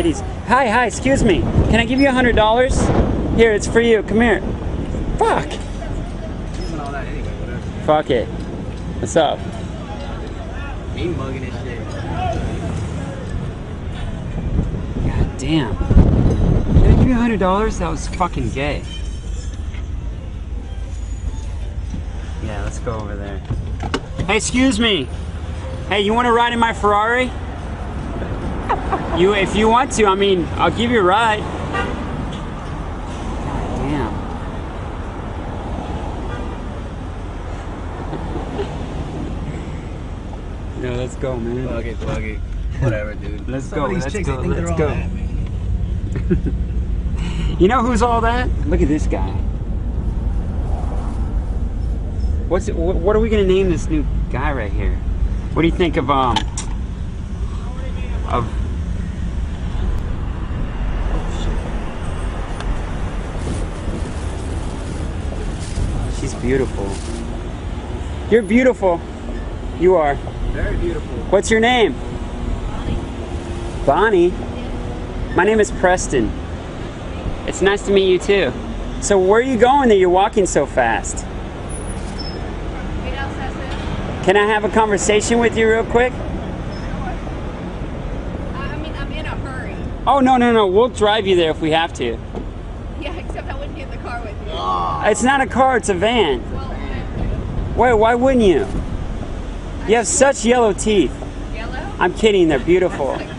ladies. Hi, excuse me. Can I give you $100? Here, it's for you. Come here. Fuck. Using all that anyway, whatever. Fuck it. What's up? Me mugging and shit. God damn. Can I give you $100? That was fucking gay. Yeah, let's go over there. Hey, excuse me. Hey, you want to ride in my Ferrari? If you want to, I mean, I'll give you a ride. God damn. No, let's go, man. Fuck it. Whatever, dude. Let's Some go, of these let's chicks, go, they think let's they're all go. that, man. You know who's all that? Look at this guy. What are we gonna name this new guy right here? What do you think of She's beautiful. You're beautiful. You are. Very beautiful. What's your name? Bonnie. My name is Preston. It's nice to meet you too. So where are you going that you're walking so fast? Can I have a conversation with you real quick? I mean, I'm in a hurry. Oh, no. We'll drive you there if we have to. Yeah, except I wouldn't get in the car with you. It's not a car, it's a van. Well, Wait, why wouldn't you? You have such yellow teeth. yellow? I'm kidding, they're beautiful. Okay.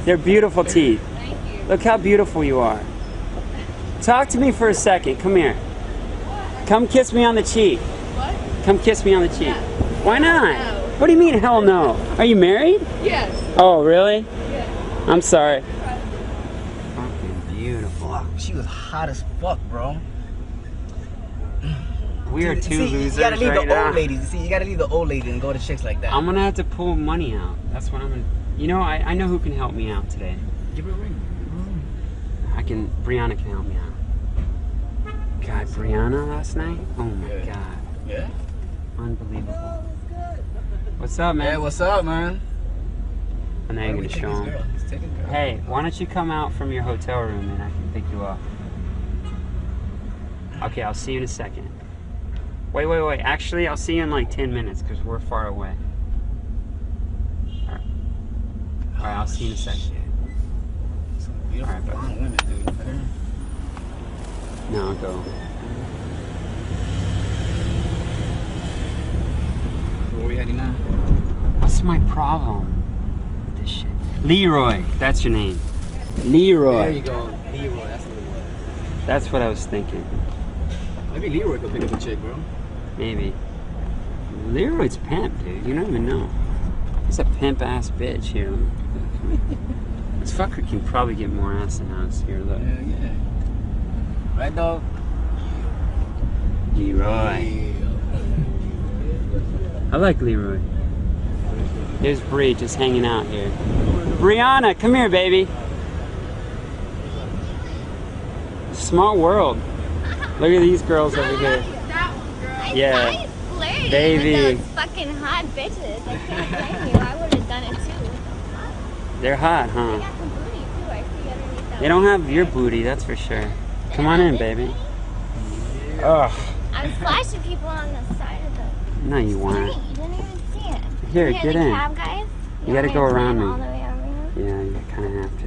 They're beautiful teeth. Thank you. Look how beautiful you are. Talk to me for a second. Come here. Come kiss me on the cheek. What? Come kiss me on the cheek. No. Why not? No. What do you mean, hell no? Are you married? Yes. Oh, really? Yes. I'm sorry. Fucking beautiful. Fuck, she was hot as fuck, bro. We are two losers You gotta leave right the now. old ladies. See, you gotta leave the old lady and go to chicks like that. I'm gonna have to pull money out. That's what I'm gonna. You know, I know who can help me out today. Give her a ring. Brianna can help me out. God, Brianna last night? Oh my Yeah. god. Yeah? Unbelievable. What's up, man? Hey, what's up, man? I know you're gonna show him. Let's take this girl. Hey, why don't you come out from your hotel room and I can pick you up? Okay, I'll see you in a second. Wait. Actually, I'll see you in like 10 minutes because we're far away. Alright, I'll see you in a second. Some beautiful Alright, bud. blonde women, dude. No, I'll go. Where we heading now? What's my problem with this shit? Leroy, that's your name. Leroy. There you go. Leroy, that's what it was. That's what I was thinking. Maybe Leroy could pick up a chick, bro. Maybe. Leroy's pimp, dude. You don't even know. He's a pimp ass bitch here. This fucker can probably get more ass than us. Here, look. Yeah. Right, dog? Leroy. I like Leroy. There's Bree just hanging out here. Brianna, come here, baby. Small world. Look at these girls over here. That one, girl. Yeah. I flirted Baby. with those fucking hot bitches. I can't blame you. I would have done it too. They're hot, They huh? got some booty too. I see underneath that. They don't have your booty, that's for sure. Come on in, baby. Ugh. I was flashing people on the side of the No, you street. weren't. You didn't even see it. Here, You hear get the in. cab, guys? You gotta want me go to around climb me. all the way over here? Yeah, you kind of have to.